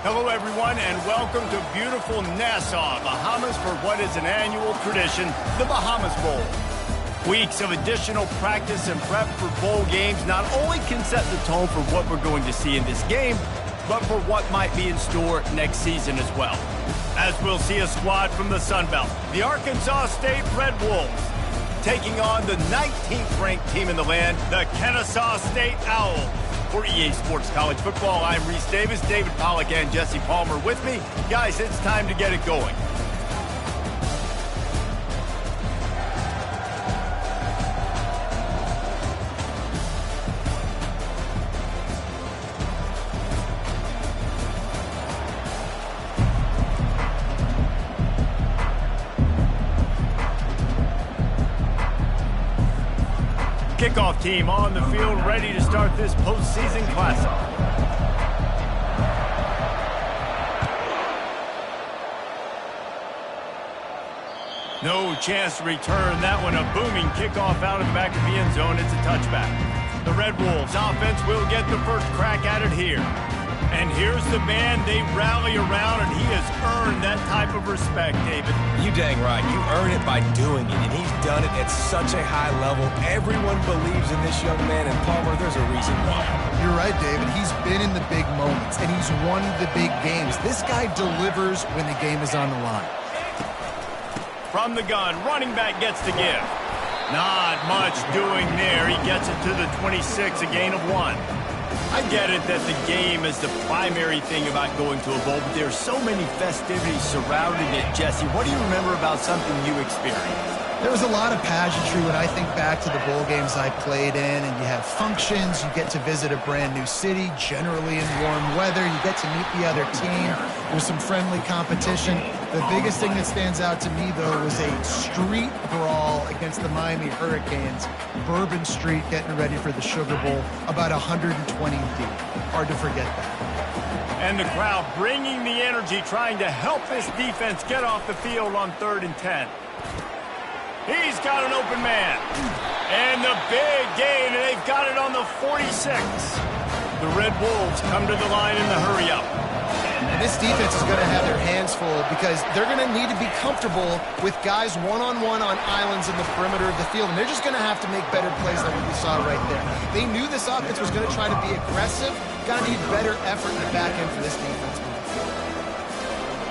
Hello, everyone, and welcome to beautiful Nassau, Bahamas, for what is an annual tradition, the Bahamas Bowl. Weeks of additional practice and prep for bowl games not only can set the tone for what we're going to see in this game, but for what might be in store next season as well. As we'll see a squad from the Sun Belt, the Arkansas State Red Wolves, taking on the 19th ranked team in the land, the Kennesaw State Owls. For EA Sports College Football, I'm Reese Davis, David Pollack, and Jesse Palmer with me. Guys, it's time to get it going. Kickoff team on the field, ready to start this postseason classic. No chance to return that one. A booming kickoff out of the back of the end zone. It's a touchback. The Red Wolves offense will get the first crack at it here. And here's the man they rally around, and he has earned that type of respect, David. You dang right. You earn it by doing it, and he's done it at such a high level. Everyone believes in this young man, and Palmer, there's a reason why. You're right, David. He's been in the big moments, and he's won the big games. This guy delivers when the game is on the line. From the gun, running back gets the give. Not much doing there. He gets it to the 26, a gain of 1. I get it that the game is the primary thing about going to a bowl, but there's so many festivities surrounding it. Jesse, what do you remember about something you experienced? There was a lot of pageantry when I think back to the bowl games I played in, and you have functions, you get to visit a brand new city, generally in warm weather, you get to meet the other team, there's some friendly competition. The biggest thing that stands out to me, though, was a street brawl against the Miami Hurricanes. Bourbon Street getting ready for the Sugar Bowl, about 120 deep. Hard to forget that. And the crowd bringing the energy, trying to help this defense get off the field on 3rd and 10. He's got an open man. And the big gain, and they've got it on the 46. The Red Wolves come to the line in the hurry-up. And this defense is going to have their hands full because they're going to need to be comfortable with guys one-on-one on islands in the perimeter of the field. And they're just going to have to make better plays like we saw right there. They knew this offense was going to try to be aggressive. Got to need better effort in the back end for this defense.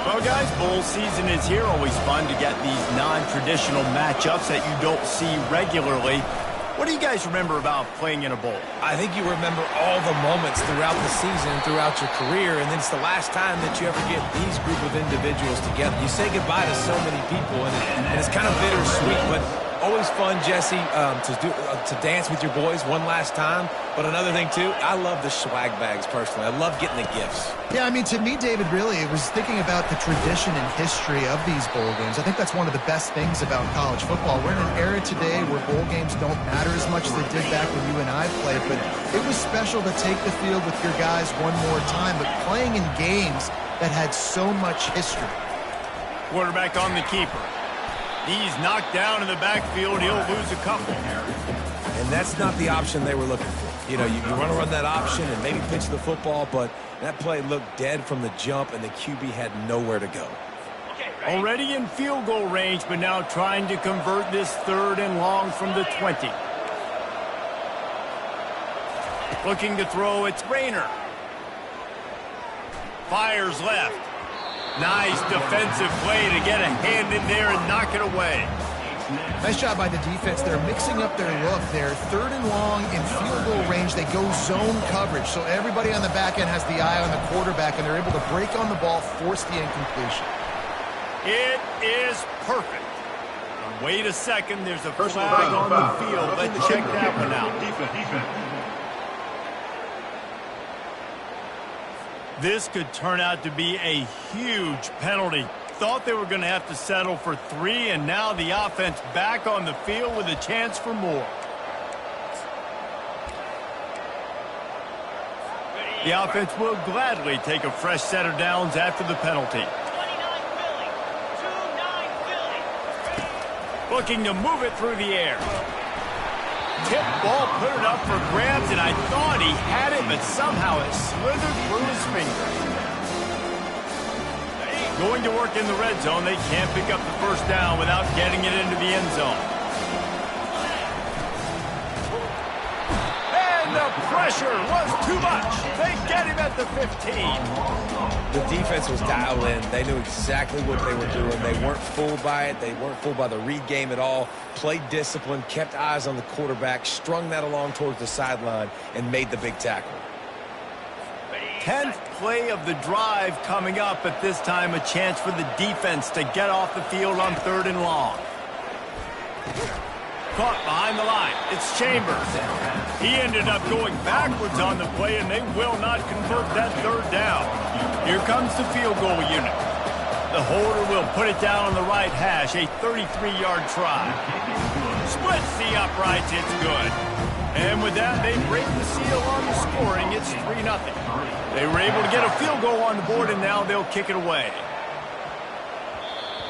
Well, guys, bowl season is here. Always fun to get these non-traditional matchups that you don't see regularly. What do you guys remember about playing in a bowl? I think you remember all the moments throughout the season, throughout your career, and then it's the last time that you ever get these group of individuals together. You say goodbye to so many people, and it's kind of bittersweet, but always fun, Jesse, to dance with your boys one last time. But another thing, too, I love the swag bags, personally. I love getting the gifts. Yeah, I mean, to me, David, really, it was thinking about the tradition and history of these bowl games. I think that's one of the best things about college football. We're in an era today where bowl games don't matter as much as they did back when you and I played, but it was special to take the field with your guys one more time, but playing in games that had so much history. Quarterback on the keeper. He's knocked down in the backfield. He'll lose a couple. And that's not the option they were looking for. You know, you want to run that option and maybe pitch the football, but that play looked dead from the jump, and the QB had nowhere to go. Already in field goal range, but now trying to convert this 3rd and long from the 20. Looking to throw, it's Rayner. Fires left. Nice defensive play to get a hand in there and knock it away. Nice job by the defense. They're mixing up their look. They're 3rd and long in field goal range. They go zone coverage, so everybody on the back end has the eye on the quarterback, and they're able to break on the ball, force the incompletion. It is perfect. Wait a second. There's a flag on the field. Let's check that one out. This could turn out to be a huge penalty. Thought they were going to have to settle for 3, and now the offense back on the field with a chance for more. The offense will gladly take a fresh set of downs after the penalty. Looking to move it through the air. Tip ball, put it up for grabs, and I thought he had it, but somehow it slithered through his fingers. Going to work in the red zone. They can't pick up the first down without getting it into the end zone. And the pressure was too much. They get him at the 15. The defense was dialed in. They knew exactly what they were doing. They weren't fooled by it. They weren't fooled by the read game at all. Played discipline, kept eyes on the quarterback, strung that along towards the sideline, and made the big tackle. 10th play of the drive coming up, but this time a chance for the defense to get off the field on 3rd and long. Caught behind the line. It's Chambers. He ended up going backwards on the play, and they will not convert that 3rd down. Here comes the field goal unit. The holder will put it down on the right hash, a 33-yard try. Splits the uprights. It's good. And with that, they break the seal on the scoring. It's 3-0. They were able to get a field goal on the board, and now they'll kick it away.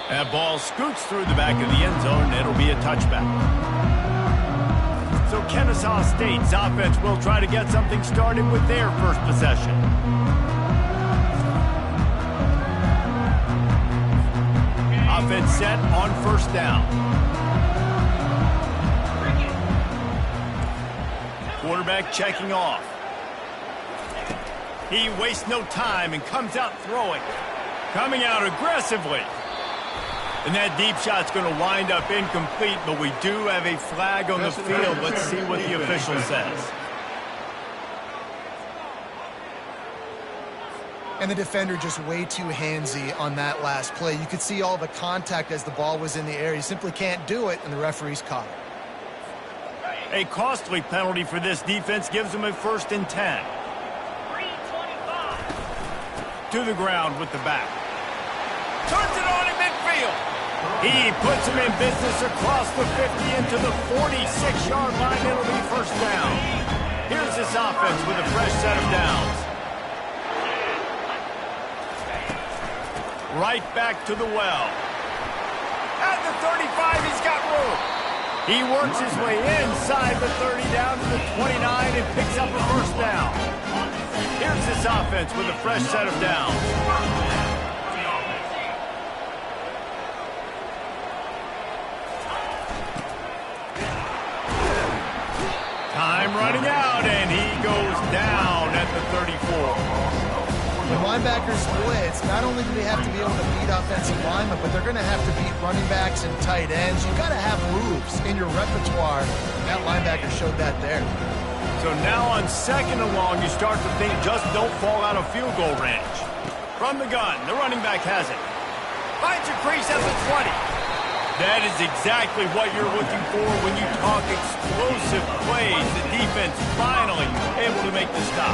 That ball scoots through the back of the end zone, and it'll be a touchback. So Kennesaw State's offense will try to get something started with their first possession. Offense set on 1st down. Quarterback checking off. He wastes no time and comes out throwing. Coming out aggressively. And that deep shot's going to wind up incomplete, but we do have a flag on the field. Let's see what the official says. And the defender just way too handsy on that last play. You could see all the contact as the ball was in the air. You simply can't do it, and the referee's caught it. A costly penalty for this defense gives them a 1st and 10. To the ground with the back. Turns it on in midfield. He puts him in business across the 50 into the 46-yard line. It'll be 1st down. Here's this offense with a fresh set of downs. Right back to the well. At the 35, he's got room. He works his way inside the 30 down to the 29 and picks up a 1st down. Here's this offense with a fresh set of downs. Time running out, and he goes down at the 34. When linebackers blitz, not only do they have to be able to beat offensive linemen, but they're going to have to beat running backs and tight ends. You've got to have moves in your repertoire. That linebacker showed that there. So now on 2nd and long, you start to think just don't fall out of field goal range. From the gun, the running back has it. Finds a crease at the 20. That is exactly what you're looking for when you talk explosive plays. The defense finally able to make the stop.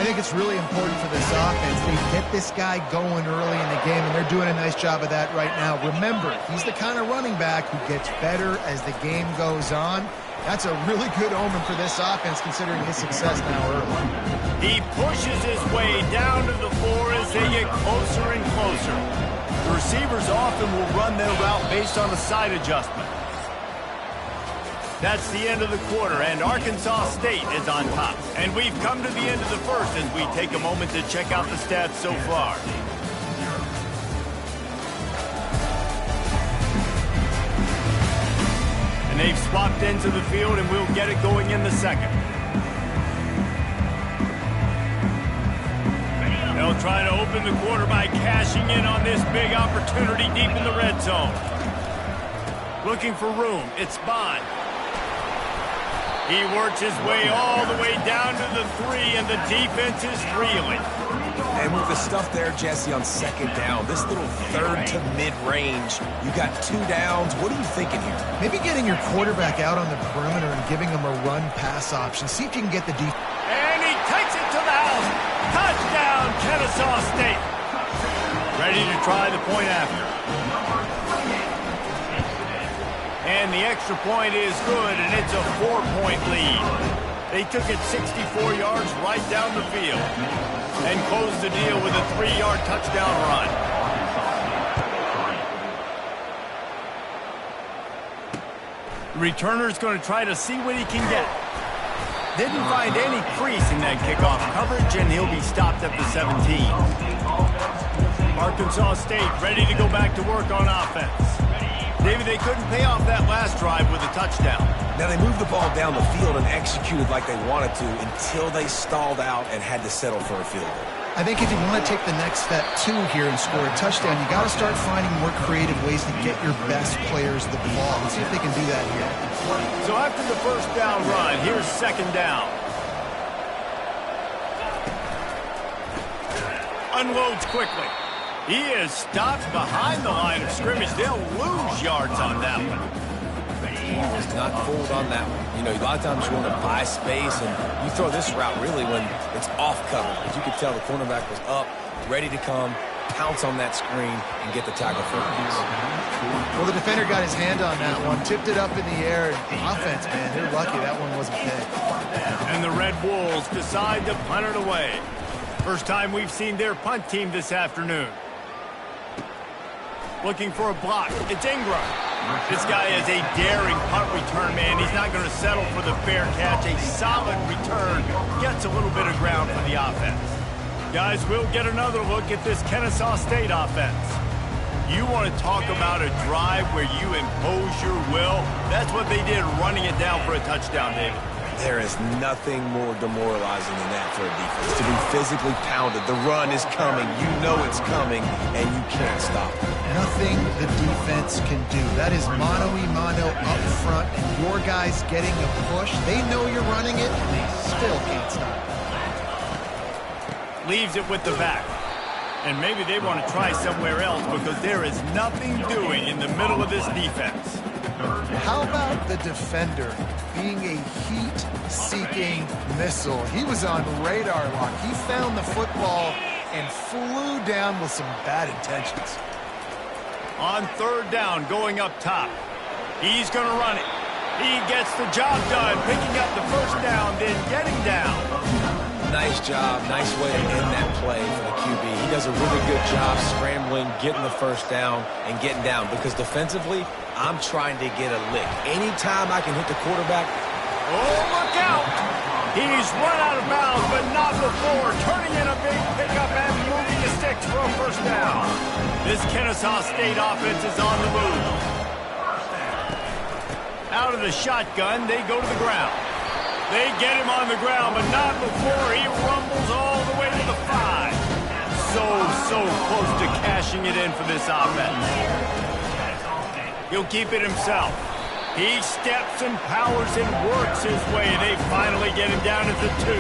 I think it's really important for this offense. They get this guy going early in the game, and they're doing a nice job of that right now. Remember, he's the kind of running back who gets better as the game goes on. That's a really good omen for this offense, considering his success now early. He pushes his way down to the floor as they get closer and closer. The receivers often will run their route based on a side adjustment. That's the end of the quarter, and Arkansas State is on top. And we've come to the end of the first as we take a moment to check out the stats so far. And they've swapped into the field, and we'll get it going in the 2nd. They'll try to open the quarter by cashing in on this big opportunity deep in the red zone. Looking for room. It's Bond. He works his way all the way down to the 3, and the defense is reeling. And with the stuff there, Jesse, on 2nd down, this little 3rd to mid-range, you got 2 downs. What are you thinking here? Maybe getting your quarterback out on the perimeter and giving him a run-pass option. See if you can get the defense. And he takes it to the house. Touchdown, Kennesaw State. Ready to try the point after. And the extra point is good, and it's a 4-point lead. They took it 64 yards right down the field and closed the deal with a 3-yard touchdown run. The returner's going to try to see what he can get. Didn't find any crease in that kickoff coverage, and he'll be stopped at the 17. Arkansas State ready to go back to work on offense. David, they couldn't pay off that last drive with a touchdown. Now, they moved the ball down the field and executed like they wanted to until they stalled out and had to settle for a field goal. I think if you want to take the next step, too, here and score a touchdown, you got to start finding more creative ways to get your best players the ball. Let's see if they can do that here. So after the first down run, here's second down. Unloads quickly. He is stopped behind the line of scrimmage. They'll lose yards on that one. Ball is not fooled on that one. You know, a lot of times you want to buy space, and you throw this route really when it's off cover. As you could tell, the cornerback was up, ready to come, pounce on that screen, and get the tackle for a piece. Well, the defender got his hand on that one, tipped it up in the air. Offense, man, they're lucky that one wasn't picked. And the Red Wolves decide to punt it away. First time we've seen their punt team this afternoon. Looking for a block. It's Ingram. This guy is a daring punt return man. He's not going to settle for the fair catch. A solid return. Gets a little bit of ground for the offense. Guys, we'll get another look at this Kennesaw State offense. You want to talk about a drive where you impose your will? That's what they did, running it down for a touchdown, David. There is nothing more demoralizing than that for a defense. To be physically pounded. The run is coming. You know it's coming, and you can't stop it. Nothing the defense can do. That is mano-a-mano up front, and your guys getting a push. They know you're running it, and they still can't stop it. Leaves it with the back. And maybe they want to try somewhere else because there is nothing doing in the middle of this defense. How about the defender being a heat-seeking missile? He was on radar lock. He found the football and flew down with some bad intentions. On third down, going up top. He's going to run it. He gets the job done, picking up the first down, then getting down. Nice job. Nice way to end that play for the QB. He does a really good job scrambling, getting the first down, and getting down. Because defensively, I'm trying to get a lick. Anytime I can hit the quarterback. Oh, look out! He's run out of bounds, but not before. Turning in a big pickup and moving the sticks for a first down. This Kennesaw State offense is on the move. Out of the shotgun, they go to the ground. They get him on the ground, but not before he rumbles all the way to the 5. So close to cashing it in for this offense. He'll keep it himself. He steps and powers and works his way. They finally get him down at the 2.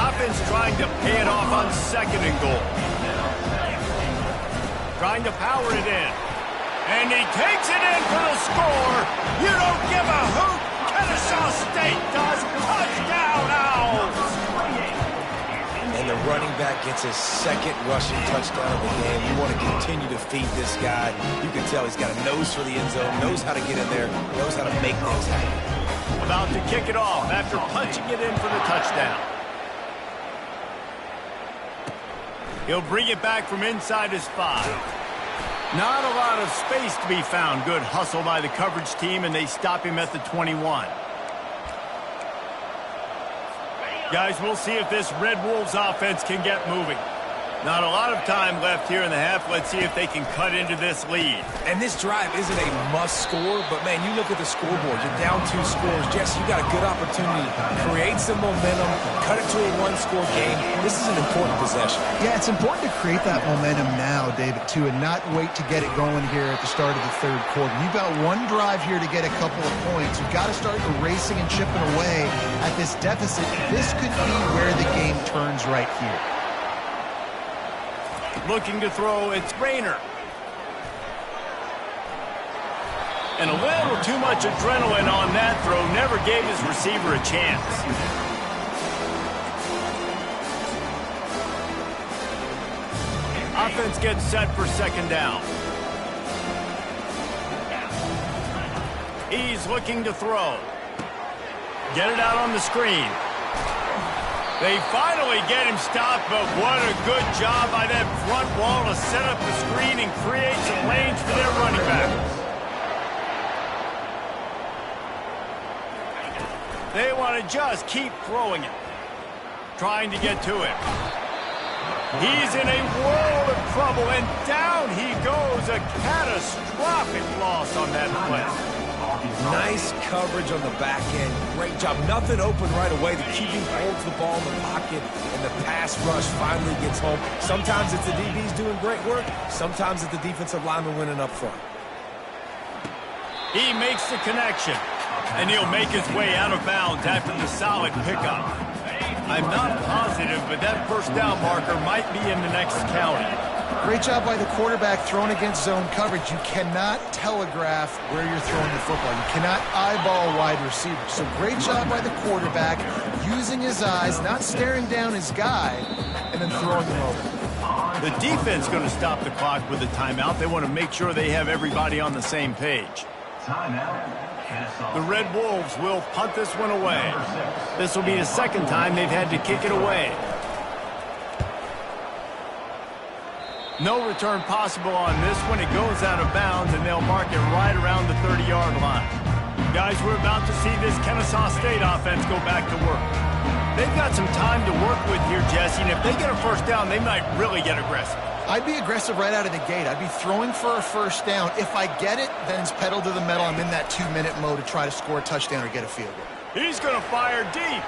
Offense trying to pay it off on second and goal. Trying to power it in. And he takes it in for the score. You don't give a hoot. Kennesaw State does. Touchdown, Owls. And the running back gets his second rushing touchdown of the game. You want to continue to feed this guy. You can tell he's got a nose for the end zone, knows how to get in there, knows how to make things happen. About to kick it off after punching it in for the touchdown. He'll bring it back from inside his 5. Not a lot of space to be found. Good hustle by the coverage team, and they stop him at the 21. Guys, we'll see if this Red Wolves offense can get moving. Not a lot of time left here in the half. Let's see if they can cut into this lead. And this drive isn't a must score, but, man, you look at the scoreboard. You're down 2 scores. Jesse, you got a good opportunity to create some momentum, cut it to a 1-score game. This is an important possession. Yeah, it's important to create that momentum now, David, too, and not wait to get it going here at the start of the third quarter. You've got one drive here to get a couple of points. You've got to start erasing and chipping away at this deficit. This could be where the game turns right here. Looking to throw, it's Rayner. And a little too much adrenaline on that throw. Never gave his receiver a chance. Offense gets set for second down. He's looking to throw. Get it out on the screen. They finally get him stopped, but what a good job by that front wall to set up the screen and create some lanes for their running back. They want to just keep throwing it, trying to get to him. He's in a world of trouble, and down he goes. A catastrophic loss on that play. Nice coverage on the back end. Great job. Nothing open right away. The QB holds the ball in the pocket, and the pass rush finally gets home. Sometimes it's the DBs doing great work. Sometimes it's the defensive lineman winning up front. He makes the connection, and he'll make his way out of bounds after the solid pickup. I'm not positive, but that first down marker might be in the next county. Great job by the quarterback throwing against zone coverage. You cannot telegraph where you're throwing the football. You cannot eyeball wide receiver. So great job by the quarterback using his eyes, not staring down his guy, and then throwing him over. The defense going to stop the clock with a timeout. They want to make sure they have everybody on the same page. The Red Wolves will punt this one away. This will be the second time they've had to kick it away. No return possible on this one. It goes out of bounds, and they'll mark it right around the 30-yard line. Guys, we're about to see this Kennesaw State offense go back to work. They've got some time to work with here, Jesse, and if they get a first down, they might really get aggressive. I'd be aggressive right out of the gate. I'd be throwing for a first down. If I get it, then it's pedal to the metal. I'm in that 2-minute mode to try to score a touchdown or get a field goal. He's going to fire deep.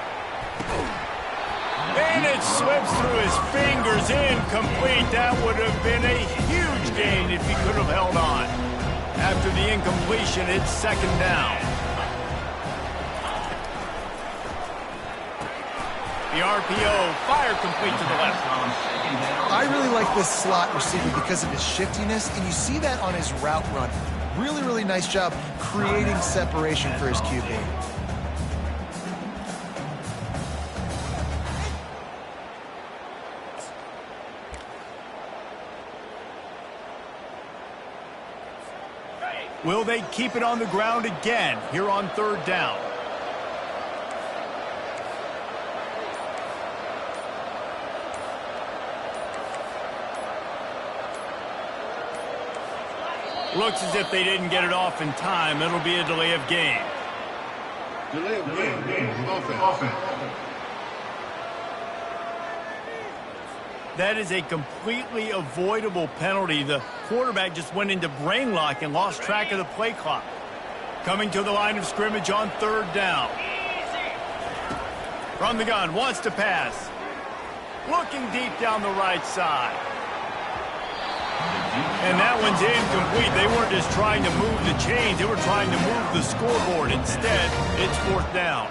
And it slips through his fingers, incomplete. That would have been a huge gain if he could have held on. After the incompletion, it's second down. The RPO, fire complete to the left. I really like this slot receiver because of his shiftiness, and you see that on his route run. Really, really nice job creating separation for his QB. Will they keep it on the ground again here on third down? Looks as if they didn't get it off in time. It'll be a delay of game. Delay of game. Offense. That is a completely avoidable penalty. The quarterback just went into brain lock and lost track of the play clock. Coming to the line of scrimmage on third down. From the gun, wants to pass. Looking deep down the right side. And that one's incomplete. They weren't just trying to move the chains. They were trying to move the scoreboard. Instead, it's fourth down.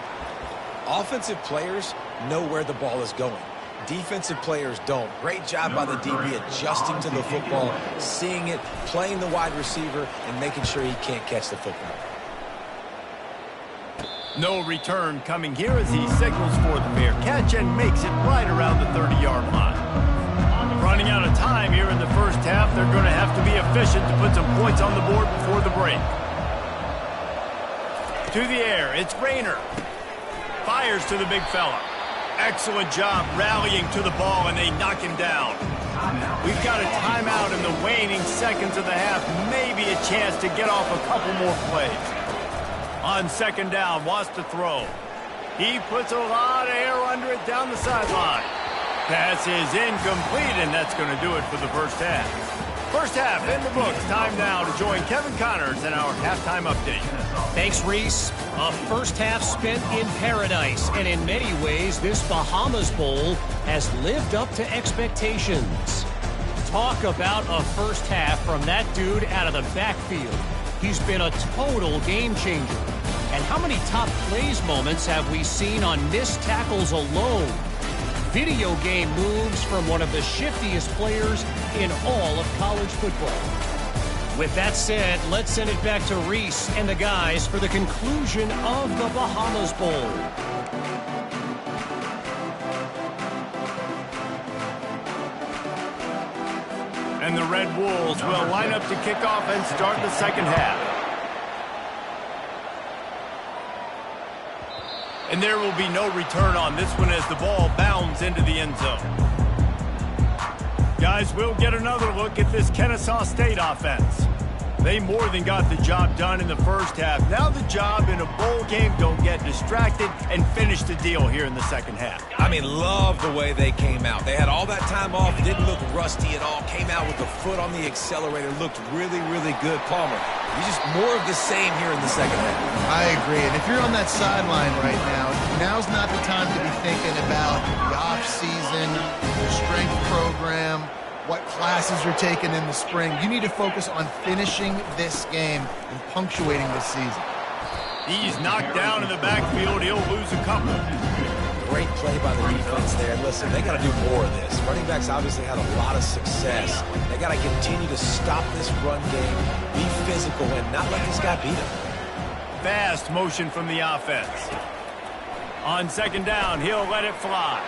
Offensive players know where the ball is going. Defensive players don't. Great job by the DB adjusting to the football, seeing it, playing the wide receiver, and making sure he can't catch the football. No return coming here as he signals for the fair catch and makes it right around the 30-yard line. Running out of time here in the first half, they're going to have to be efficient to put some points on the board before the break. To the air, it's Rayner. Fires to the big fella. Excellent job rallying to the ball, and they knock him down. We've got a timeout in the waning seconds of the half. Maybe a chance to get off a couple more plays. On second down, wants to throw. He puts a lot of air under it down the sideline. Pass is incomplete, and that's going to do it for the first half. First half in the books. Time now to join Kevin Connors in our halftime update. Thanks, Reese. A first half spent in paradise, and in many ways, this Bahamas Bowl has lived up to expectations. Talk about a first half from that dude out of the backfield. He's been a total game changer. And how many top plays moments have we seen on missed tackles alone? Video game moves from one of the shiftiest players in all of college football. With that said, let's send it back to Reese and the guys for the conclusion of the Bahamas Bowl. And the Red Wolves will line up to kick off and start the second half. And there will be no return on this one as the ball bounds into the end zone. Guys, we'll get another look at this Kennesaw State offense. They more than got the job done in the first half. Now the job in a bowl game, don't get distracted and finish the deal here in the second half. I mean, love the way they came out. They had all that time off, didn't look rusty at all, came out with the foot on the accelerator, looked really, really good. Palmer, he's just more of the same here in the second half. I agree, and if you're on that sideline right now, now's not the time to be thinking about the off-season, the strength program, what classes you're taking in the spring. You need to focus on finishing this game and punctuating this season. He's knocked down in the backfield. He'll lose a couple. Great play by the defense there. Listen, they got to do more of this. Running backs obviously had a lot of success. They got to continue to stop this run game, be physical, and not let this guy beat them. Fast motion from the offense. On second down, he'll let it fly.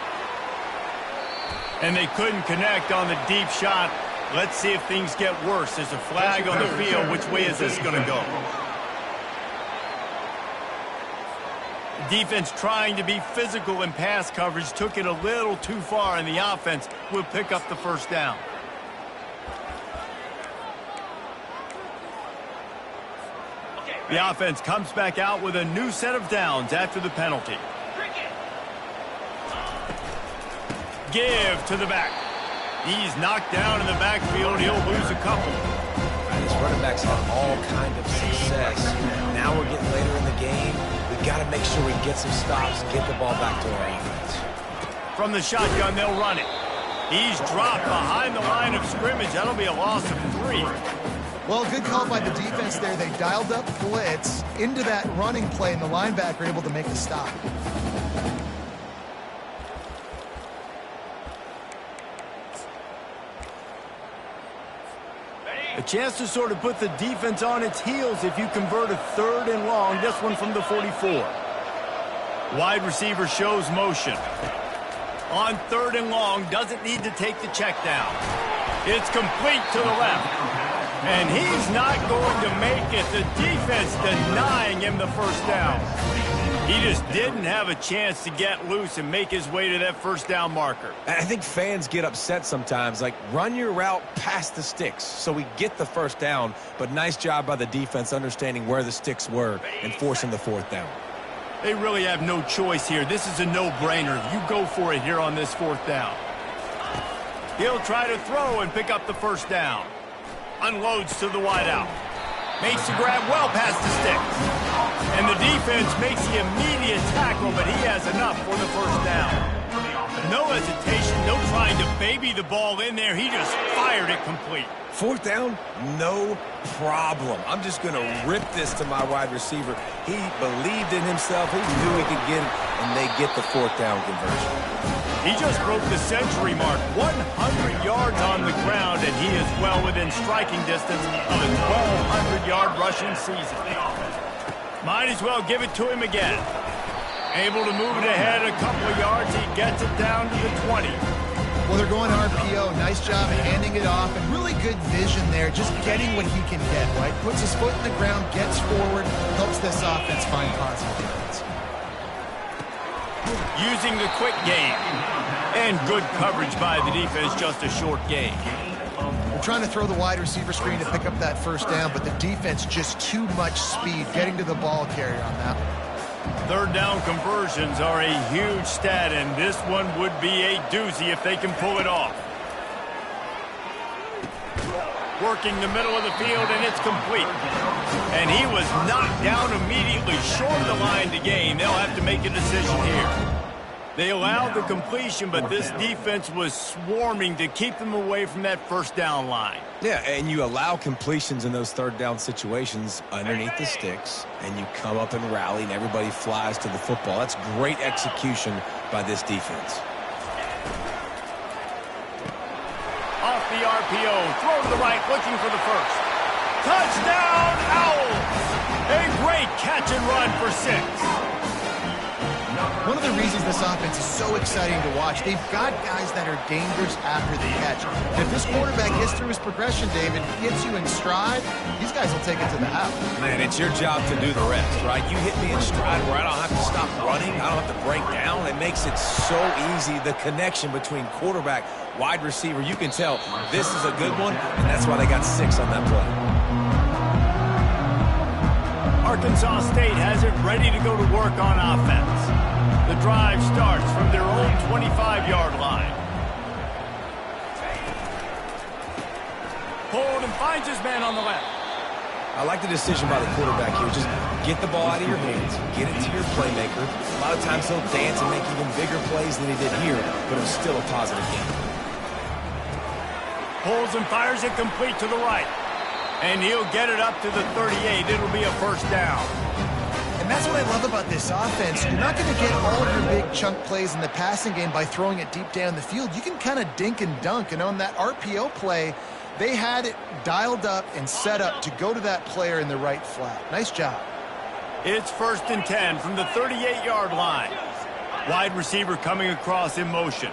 And they couldn't connect on the deep shot. Let's see if things get worse. There's a flag on the field. Which way is this going to go? Defense trying to be physical in pass coverage. Took it a little too far, and the offense will pick up the first down. The offense comes back out with a new set of downs after the penalty. Give to the back. He's knocked down in the backfield. He'll lose a couple. His running backs have all kind of success. Now we're getting later in the game. We've got to make sure we get some stops and get the ball back to our offense. From the shotgun, they'll run it. He's dropped behind the line of scrimmage. That'll be a loss of 3. Well, good call by the defense there. They dialed up blitz into that running play, and the linebacker able to make the stop. A chance to sort of put the defense on its heels if you convert a 3rd and long. This one from the 44. Wide receiver shows motion. On 3rd and long, doesn't need to take the check down. It's complete to the left. And he's not going to make it. The defense denying him the first down. He just didn't have a chance to get loose and make his way to that first down marker. I think fans get upset sometimes, like run your route past the sticks so we get the first down, but nice job by the defense understanding where the sticks were and forcing the 4th down. They really have no choice here. This is a no-brainer. You go for it here on this 4th down. He'll try to throw and pick up the first down. Unloads to the wideout. Makes the grab well past the sticks. And the defense makes the immediate tackle, but he has enough for the first down. No hesitation, no trying to baby the ball in there. He just fired it complete. 4th down, no problem. I'm just going to rip this to my wide receiver. He believed in himself. He knew he could get it, and they get the 4th down conversion. He just broke the century mark, 100 yards on the ground, and he is well within striking distance of a 1,200-yard rushing season. Might as well give it to him again. Able to move it ahead a couple of yards. He gets it down to the 20. Well, they're going RPO. Nice job handing it off, and really good vision there, just getting what he can get, right? Puts his foot in the ground, gets forward, helps this offense find positive yards. Using the quick game. And good coverage by the defense, just a short gain. They're trying to throw the wide receiver screen to pick up that first down, but the defense just too much speed getting to the ball carrier on that one. 3rd down conversions are a huge stat, and this one would be a doozy if they can pull it off. Working the middle of the field, and it's complete. And he was knocked down immediately, short of the line to gain. They'll have to make a decision here. They allowed the completion, but this defense was swarming to keep them away from that first down line. Yeah, and you allow completions in those 3rd down situations underneath the sticks, and you come up and rally, and everybody flies to the football. That's great execution by this defense. Off the RPO, throw to the right, looking for the first. Touchdown, Owls! A great catch and run for 6. One of the reasons this offense is so exciting to watch, they've got guys that are dangerous after the catch. And if this quarterback gets through his progression, David, gets you in stride, these guys will take it to the house. Man, it's your job to do the rest, right? You hit me in stride where I don't have to stop running. I don't have to break down. It makes it so easy. The connection between quarterback, wide receiver, you can tell this is a good one, and that's why they got 6 on that play. Arkansas State has it ready to go to work on offense. The drive starts from their own 25-yard line. Hold and finds his man on the left. I like the decision by the quarterback here. Just get the ball out of your hands, get it to your playmaker. A lot of times he'll dance and make even bigger plays than he did here, but it was still a positive game. Pulls and fires it complete to the right. And he'll get it up to the 38. It'll be a first down. And that's what I love about this offense. You're not going to get all of your big chunk plays in the passing game by throwing it deep down the field. You can kind of dink and dunk. And on that RPO play, they had it dialed up and set up to go to that player in the right flat. Nice job. It's 1st and 10 from the 38-yard line. Wide receiver coming across in motion.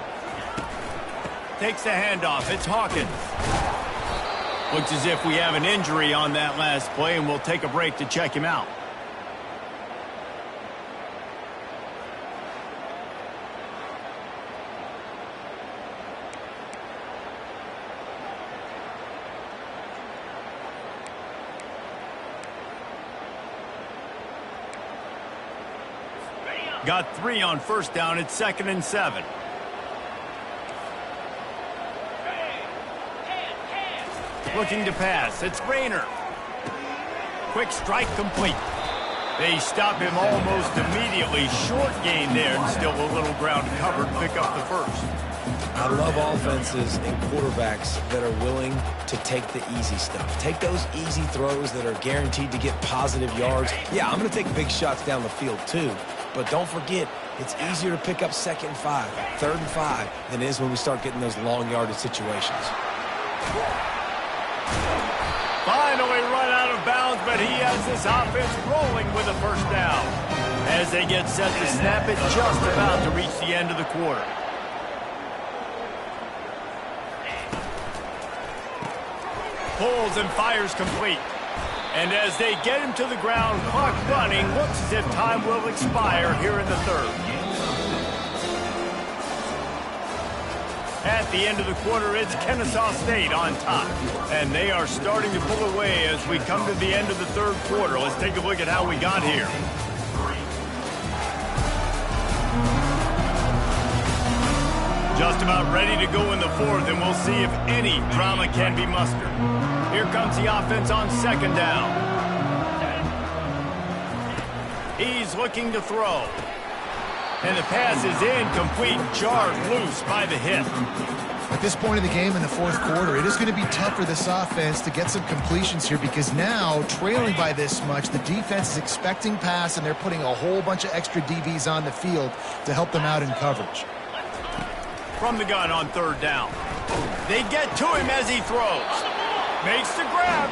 Takes the handoff. It's Hawkins. Looks as if we have an injury on that last play, and we'll take a break to check him out. Got 3 on first down. It's 2nd and 7. Looking to pass. It's Rayner. Quick strike complete. They stop him almost immediately. Short gain there, and still a little ground covered. Pick up the first. I love offenses and quarterbacks that are willing to take the easy stuff. Take those easy throws that are guaranteed to get positive yards. Yeah, I'm going to take big shots down the field too. But don't forget, it's easier to pick up 2nd and 5, 3rd and 5 than it is when we start getting those long yardage situations. Finally run out of bounds, but he has this offense rolling with a first down. As they get set to snap it, just about to reach the end of the quarter. Pulls and fires complete. And as they get him to the ground, clock running, looks as if time will expire here in the 3rd. At the end of the quarter, it's Kennesaw State on top. And they are starting to pull away as we come to the end of the 3rd quarter. Let's take a look at how we got here. Just about ready to go in the 4th, and we'll see if any drama can be mustered. Here comes the offense on 2nd down. He's looking to throw. And the pass is incomplete, jarred loose by the hit. At this point in the game in the 4th quarter, it is going to be tough for this offense to get some completions here because now, trailing by this much, the defense is expecting pass, and they're putting a whole bunch of extra DBs on the field to help them out in coverage. From the gun on 3rd down. They get to him as he throws. Makes the grab.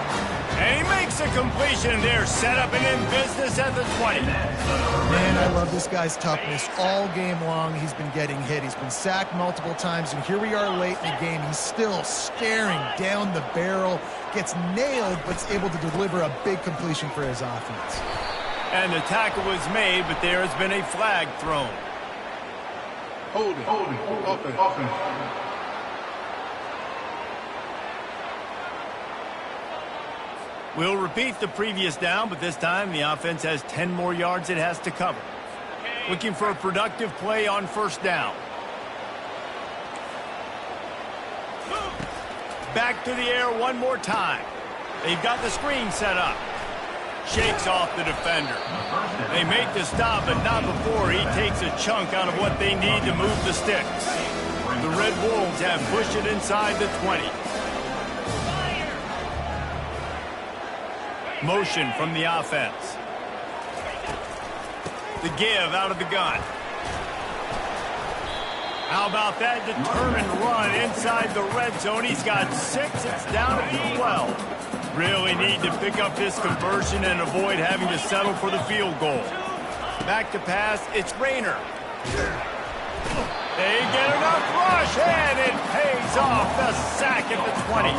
And he makes a completion. They're set up and in business at the 20. Man, I love this guy's toughness. All game long, he's been getting hit. He's been sacked multiple times, and here we are late in the game. He's still staring down the barrel, gets nailed, but's able to deliver a big completion for his offense. And the tackle was made, but there has been a flag thrown. Holding. Offense. We'll repeat the previous down, but this time the offense has 10 more yards it has to cover. Looking for a productive play on 1st down. Back to the air one more time. They've got the screen set up. Shakes off the defender. They make the stop, but not before he takes a chunk out of what they need to move the sticks. The Red Wolves have pushed it inside the 20. Motion from the offense. The give out of the gun. How about that determined run inside the red zone? He's got 6. It's down to 12. Really need to pick up this conversion and avoid having to settle for the field goal. Back to pass. It's Rayner. They get enough rush, and it pays off. The sack at the 20.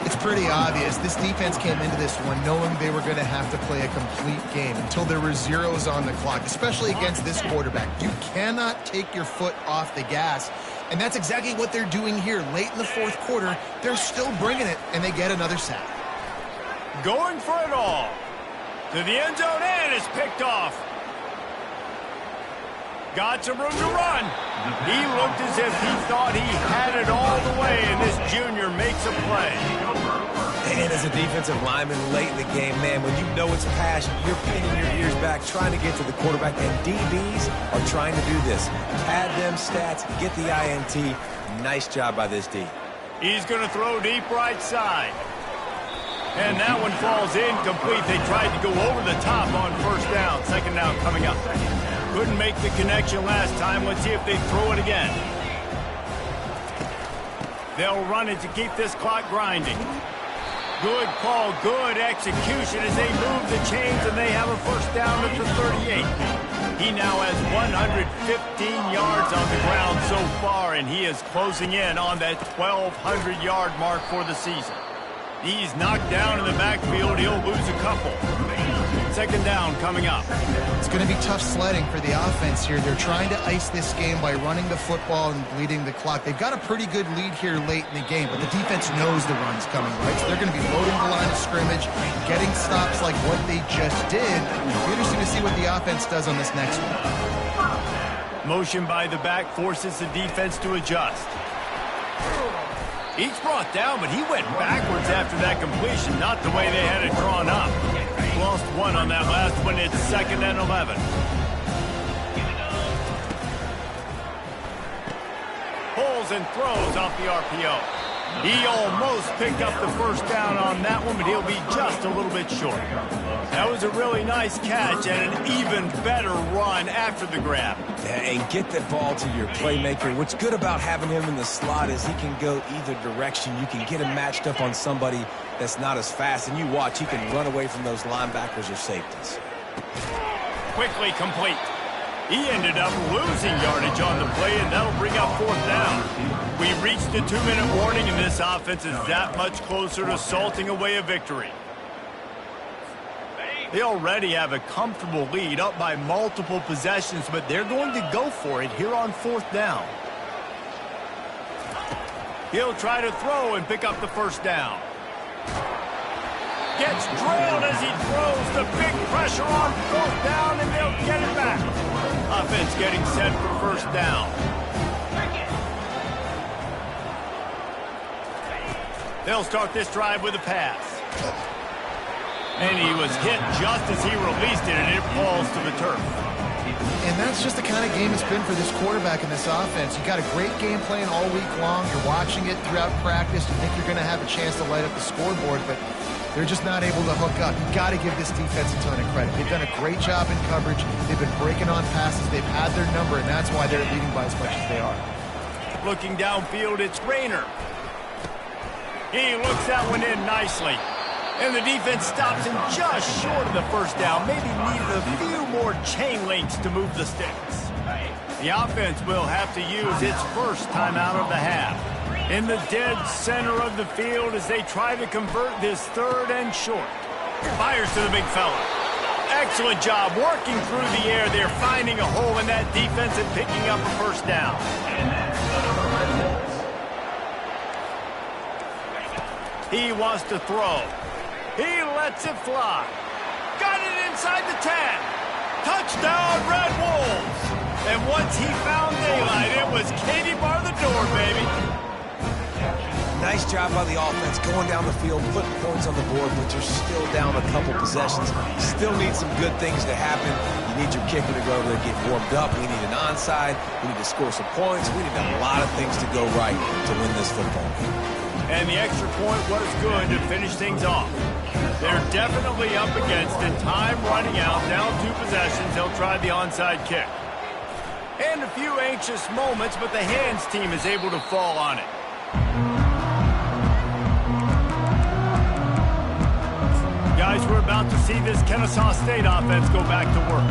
It's pretty obvious. This defense came into this one knowing they were going to have to play a complete game until there were zeros on the clock, especially against this quarterback. You cannot take your foot off the gas, and that's exactly what they're doing here. Late in the 4th quarter, they're still bringing it, and they get another sack. Going for it all. To the end zone, and it's picked off. Got some room to run. He looked as if he thought he had it all the way, and this junior makes a play. And as a defensive lineman late in the game, man, when you know it's passion, you're pinning your ears back, trying to get to the quarterback, and DBs are trying to do this. Pad them stats, get the INT. Nice job by this D. He's going to throw deep right side. And that one falls incomplete. They tried to go over the top on first down. Second down coming up. Couldn't make the connection last time. Let's see if they throw it again. They'll run it to keep this clock grinding. Good call, good execution as they move the chains, and they have a first down at the 38. He now has 115 yards on the ground so far, and he is closing in on that 1,200-yard mark for the season. He's knocked down in the backfield. He'll lose a couple. Second down coming up. It's going to be tough sledding for the offense here. They're trying to ice this game by running the football and bleeding the clock. They've got a pretty good lead here late in the game, but the defense knows the run's coming, right? So they're going to be loading the line of scrimmage, getting stops like what they just did. It'll be interesting to see what the offense does on this next one. Motion by the back forces the defense to adjust. He's brought down, but he went backwards after that completion, not the way they had it drawn up. Lost one on that last one. It's 2nd and 11. Pulls and throws off the RPO. He almost picked up the first down on that one, but he'll be just a little bit short. That was a really nice catch and an even better run after the grab. And get the ball to your playmaker. What's good about having him in the slot is he can go either direction. You can get him matched up on somebody that's not as fast, and you watch, he can run away from those linebackers or safeties. Quickly complete. He ended up losing yardage on the play, and that'll bring up 4th down. We reached the 2-minute warning, and this offense is that much closer to salting away a victory. They already have a comfortable lead, up by multiple possessions, but they're going to go for it here on 4th down. He'll try to throw and pick up the first down. Gets drilled as he throws. The big pressure on 4th down, and they'll get it back. Offense getting set for first down. They'll start this drive with a pass. And he was hit just as he released it, and it falls to the turf. And that's just the kind of game it's been for this quarterback in this offense. You got a great game plan all week long. You're watching it throughout practice. You think you're going to have a chance to light up the scoreboard, but they're just not able to hook up. You got to give this defense a ton of credit. They've done a great job in coverage. They've been breaking on passes. They've had their number, and that's why they're leading by as much as they are. Looking downfield, it's Rayner. He looks that one in nicely. And the defense stops him just short of the first down. Maybe needed a few more chain links to move the sticks. The offense will have to use its first timeout of the half. In the dead center of the field as they try to convert this 3rd and short. Fires to the big fella. Excellent job working through the air. They're finding a hole in that defense and picking up a first down. He wants to throw. He lets it fly. Got it inside the 10. Touchdown, Red Wolves. And once he found daylight, it was Katie bar the door, baby. Nice job by the offense going down the field, putting points on the board, but you're still down a couple possessions. You still need some good things to happen. You need your kicker to go over there and get warmed up. We need an onside. We need to score some points. We need a lot of things to go right to win this football game. And the extra point was good to finish things off. They're definitely up against it. Time running out, down 2 possessions. They'll try the onside kick. And a few anxious moments, but the hands team is able to fall on it. Guys, we're about to see this Kennesaw State offense go back to work.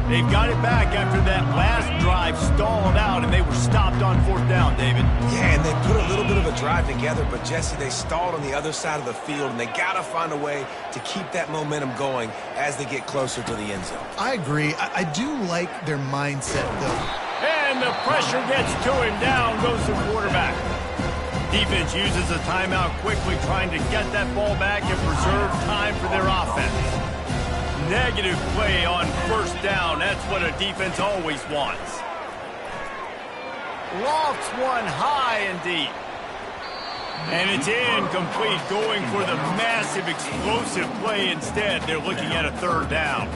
They've got it back after that last drive stalled out, and they were stopped on 4th down, David. Yeah, and they put a little bit of a drive together, but, Jesse, they stalled on the other side of the field, and they got to find a way to keep that momentum going as they get closer to the end zone. I agree. I do like their mindset, though. And the pressure gets to him. Down goes the quarterback. Defense uses a timeout quickly, trying to get that ball back and preserve time for their offense. Negative play on first down. That's what a defense always wants. Lofts one high and deep. And it's incomplete, going for the massive explosive play instead. They're looking at a third down.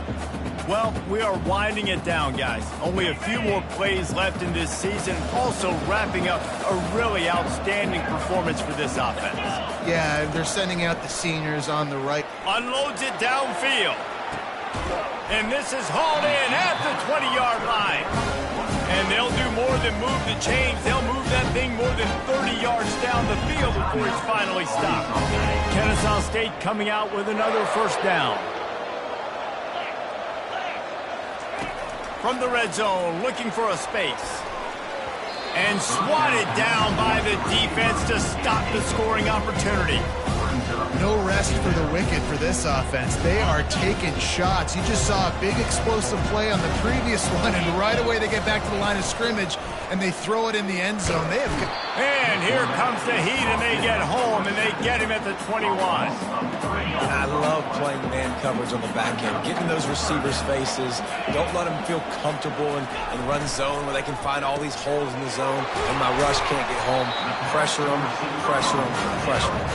Well, we are winding it down, guys. Only a few more plays left in this season. Also wrapping up a really outstanding performance for this offense. Yeah, they're sending out the seniors on the right. Unloads it downfield. And this is hauled in at the 20-yard line. And they'll do more than move the chains. They'll move that thing more than 30 yards down the field before he's finally stopped. Kennesaw State coming out with another first down. From the red zone, looking for a space. And swatted down by the defense to stop the scoring opportunity. No rest for the wicked for this offense. They are taking shots. You just saw a big explosive play on the previous one, and right away they get back to the line of scrimmage, and they throw it in the end zone. And here comes the heat, and they get home, and they get him at the 21. And I love playing man coverage on the back end, getting those receivers' faces. Don't let them feel comfortable and run zone where they can find all these holes in the zone, and my rush can't get home. Pressure them, pressure them, pressure them.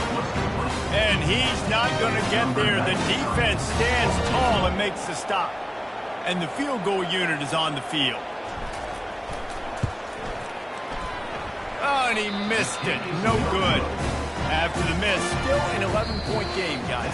And he's not going to get there. The defense stands tall and makes the stop. And the field goal unit is on the field. Oh, and he missed it. No good. After the miss, still an 11-point game, guys.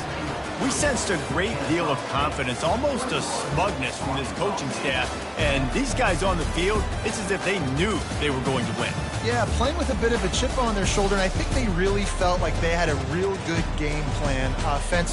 We sensed a great deal of confidence, almost a smugness from this coaching staff. And these guys on the field, it's as if they knew they were going to win. Yeah, playing with a bit of a chip on their shoulder, and I think they really felt like they had a real good game plan offensively.